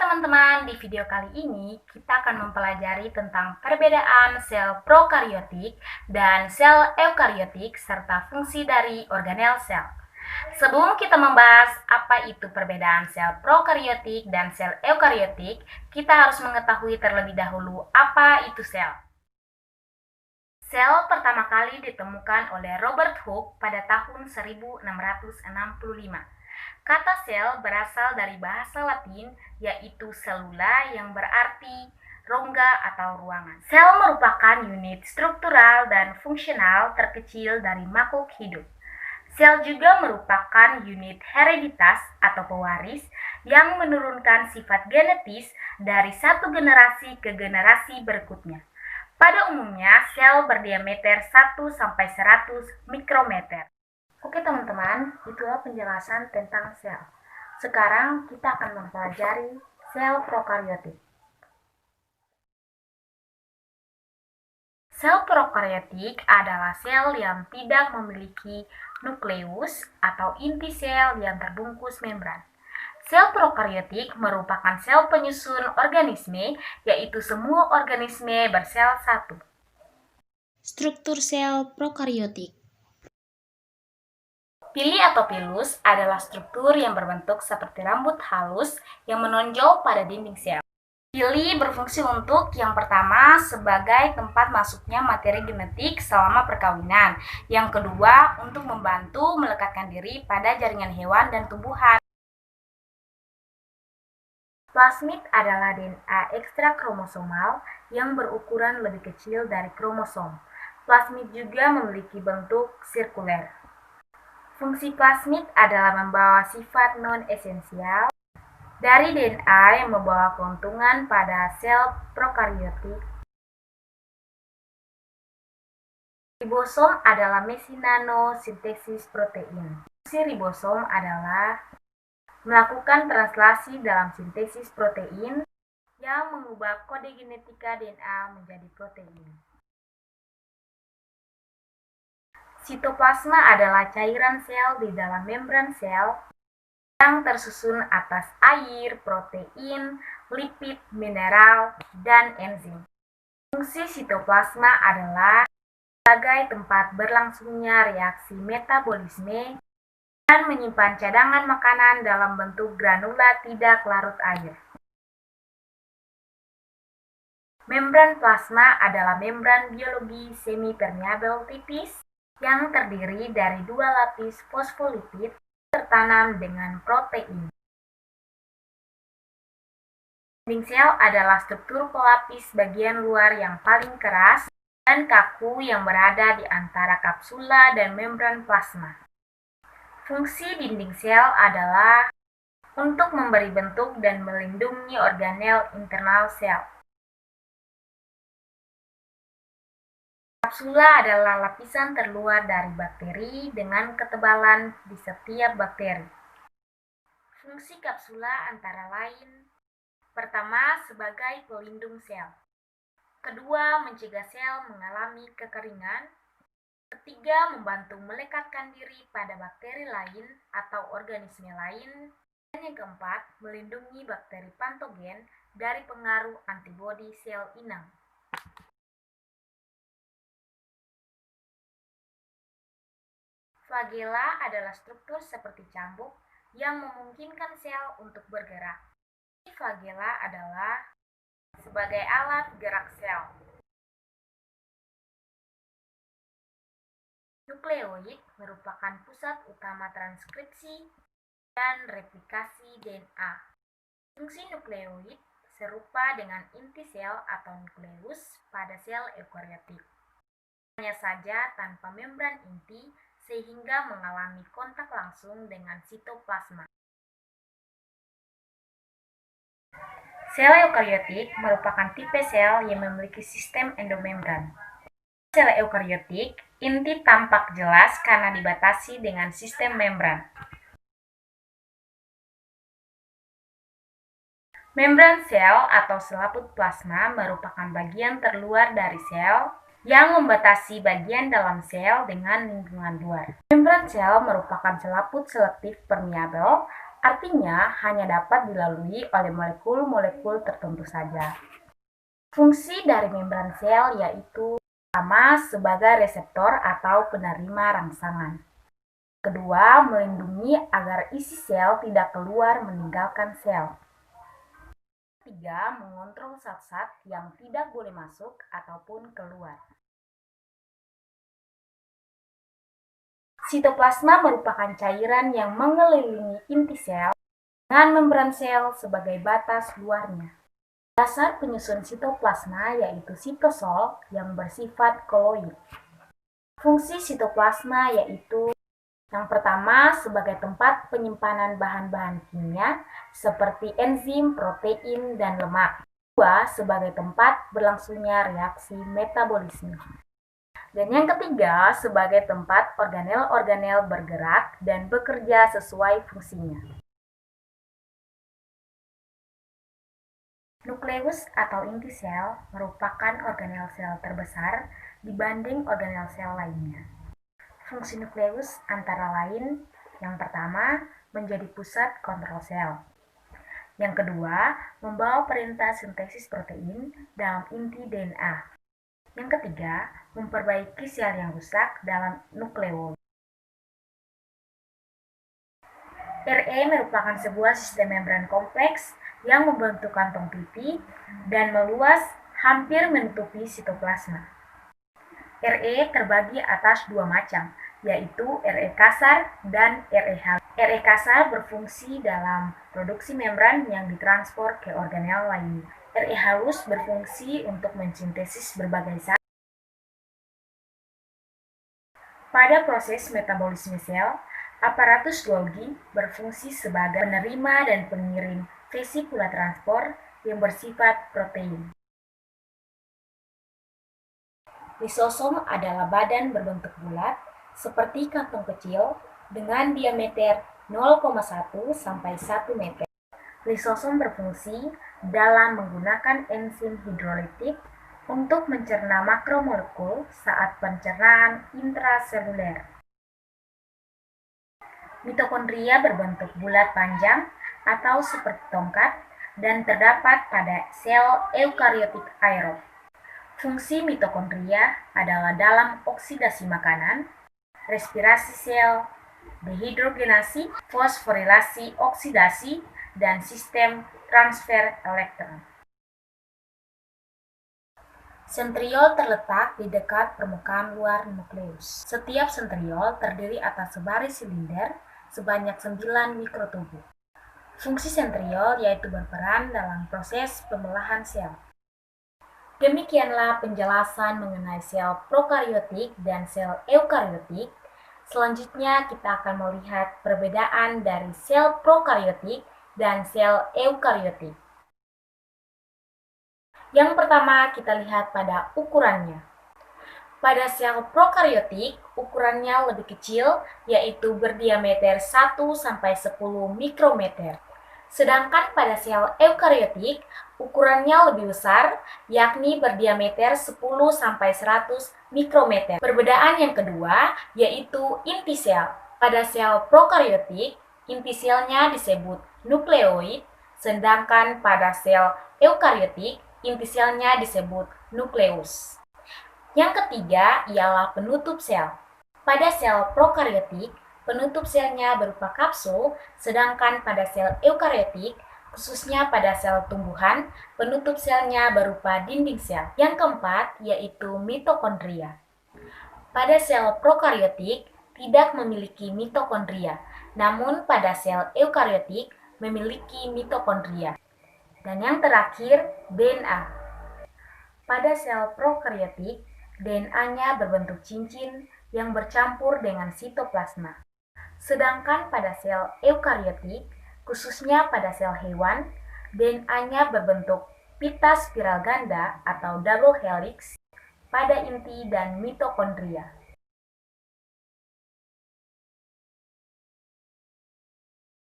teman-teman, di video kali ini kita akan mempelajari tentang perbedaan sel prokariotik dan sel eukariotik serta fungsi dari organel sel. Sebelum kita membahas apa itu perbedaan sel prokariotik dan sel eukariotik, kita harus mengetahui terlebih dahulu apa itu sel. Sel pertama kali ditemukan oleh Robert Hooke pada tahun 1665. Kata sel berasal dari bahasa Latin, yaitu cellula yang berarti rongga atau ruangan. Sel merupakan unit struktural dan fungsional terkecil dari makhluk hidup. Sel juga merupakan unit hereditas atau pewaris yang menurunkan sifat genetis dari satu generasi ke generasi berikutnya. Pada umumnya, sel berdiameter 1-100 mikrometer. Oke teman-teman, itulah penjelasan tentang sel. Sekarang kita akan mempelajari sel prokariotik. Sel prokariotik adalah sel yang tidak memiliki nukleus atau inti sel yang terbungkus membran. Sel prokariotik merupakan sel penyusun organisme, yaitu semua organisme bersel satu. Struktur sel prokariotik. Pili atau pilus adalah struktur yang berbentuk seperti rambut halus yang menonjol pada dinding sel. Pili berfungsi untuk yang pertama sebagai tempat masuknya materi genetik selama perkawinan. Yang kedua untuk membantu melekatkan diri pada jaringan hewan dan tumbuhan. Plasmid adalah DNA ekstrakromosomal yang berukuran lebih kecil dari kromosom. Plasmid juga memiliki bentuk sirkuler. Fungsi plasmid adalah membawa sifat non-esensial dari DNA yang membawa keuntungan pada sel prokariotik. Ribosom adalah mesin nanosintesis protein. Fungsi ribosom adalah melakukan translasi dalam sintesis protein yang mengubah kode genetika DNA menjadi protein. Sitoplasma adalah cairan sel di dalam membran sel yang tersusun atas air, protein, lipid, mineral, dan enzim. Fungsi sitoplasma adalah sebagai tempat berlangsungnya reaksi metabolisme dan menyimpan cadangan makanan dalam bentuk granula tidak larut air. Membran plasma adalah membran biologi semi-permeabel tipis yang terdiri dari dua lapis fosfolipid tertanam dengan protein. Dinding sel adalah struktur pelapis bagian luar yang paling keras dan kaku yang berada di antara kapsula dan membran plasma. Fungsi dinding sel adalah untuk memberi bentuk dan melindungi organel internal sel. Kapsula adalah lapisan terluar dari bakteri dengan ketebalan di setiap bakteri. Fungsi kapsula antara lain: pertama, sebagai pelindung sel. Kedua, mencegah sel mengalami kekeringan. Ketiga, membantu melekatkan diri pada bakteri lain atau organisme lain. Dan yang keempat, melindungi bakteri patogen dari pengaruh antibodi sel inang. Flagela adalah struktur seperti cambuk yang memungkinkan sel untuk bergerak. Flagela adalah sebagai alat gerak sel. Nukleoid merupakan pusat utama transkripsi dan replikasi DNA. Fungsi nukleoid serupa dengan inti sel atau nukleus pada sel eukariotik. Hanya saja tanpa membran inti sehingga mengalami kontak langsung dengan sitoplasma. Sel eukariotik merupakan tipe sel yang memiliki sistem endomembran. Sel eukariotik, inti tampak jelas karena dibatasi dengan sistem membran. Membran sel atau selaput plasma merupakan bagian terluar dari sel yang membatasi bagian dalam sel dengan lingkungan luar. Membran sel merupakan selaput selektif permeabel Artinya, hanya dapat dilalui oleh molekul-molekul tertentu saja. Fungsi dari membran sel yaitu pertama, sebagai reseptor atau penerima rangsangan. Kedua, melindungi agar isi sel tidak keluar meninggalkan sel. Ketiga, mengontrol zat-zat yang tidak boleh masuk ataupun keluar. Sitoplasma merupakan cairan yang mengelilingi inti sel dengan membran sel sebagai batas luarnya. Dasar penyusun sitoplasma yaitu sitosol yang bersifat koloid. Fungsi sitoplasma yaitu yang pertama sebagai tempat penyimpanan bahan-bahan kimia seperti enzim, protein, dan lemak. Kedua, sebagai tempat berlangsungnya reaksi metabolisme. Dan yang ketiga, sebagai tempat organel-organel bergerak dan bekerja sesuai fungsinya. Nukleus atau inti sel merupakan organel sel terbesar dibanding organel sel lainnya. Fungsi nukleus antara lain, yang pertama, menjadi pusat kontrol sel. Yang kedua, membawa perintah sintesis protein dalam inti DNA. Yang ketiga, memperbaiki sel yang rusak dalam nukleoid. RE merupakan sebuah sistem membran kompleks yang membentuk kantong pipi dan meluas hampir menutupi sitoplasma. RE terbagi atas dua macam, yaitu RE kasar dan RE halus. RE kasar berfungsi dalam produksi membran yang ditransfer ke organel lainnya. RE halus berfungsi untuk mensintesis berbagai zat. Pada proses metabolisme sel, aparatus Golgi berfungsi sebagai penerima dan pengirim vesicula transport yang bersifat protein. Lisosom adalah badan berbentuk bulat seperti kantong kecil dengan diameter 0,1 sampai 1 meter. Lisosom berfungsi dalam menggunakan enzim hidrolitik untuk mencerna makromolekul saat pencernaan intraseluler. Mitokondria berbentuk bulat panjang atau seperti tongkat dan terdapat pada sel eukariotik aerob. Fungsi mitokondria adalah dalam oksidasi makanan, respirasi sel, dehidrogenasi, fosforilasi oksidasi, dan sistem transfer elektron. Sentriol terletak di dekat permukaan luar nukleus. Setiap sentriol terdiri atas sebaris silinder sebanyak 9 mikrotubuh. Fungsi sentriol yaitu berperan dalam proses pembelahan sel. Demikianlah penjelasan mengenai sel prokariotik dan sel eukariotik. Selanjutnya kita akan melihat perbedaan dari sel prokariotik dan sel eukariotik. Yang pertama kita lihat pada ukurannya. Pada sel prokariotik, ukurannya lebih kecil, yaitu berdiameter 1-10 mikrometer. Sedangkan pada sel eukariotik, ukurannya lebih besar, yakni berdiameter 10-100 mikrometer. Perbedaan yang kedua, yaitu inti sel. Pada sel prokariotik, inti selnya disebut nukleoid, sedangkan pada sel eukariotik, inti selnya disebut nukleus. Yang ketiga ialah penutup sel. Pada sel prokariotik, penutup selnya berupa kapsul, sedangkan pada sel eukariotik, khususnya pada sel tumbuhan, penutup selnya berupa dinding sel. Yang keempat yaitu mitokondria. Pada sel prokariotik tidak memiliki mitokondria, namun pada sel eukariotik memiliki mitokondria. Dan yang terakhir, DNA. Pada sel prokariotik, DNA-nya berbentuk cincin yang bercampur dengan sitoplasma. Sedangkan pada sel eukariotik, khususnya pada sel hewan, DNA-nya berbentuk pita spiral ganda atau double helix pada inti dan mitokondria.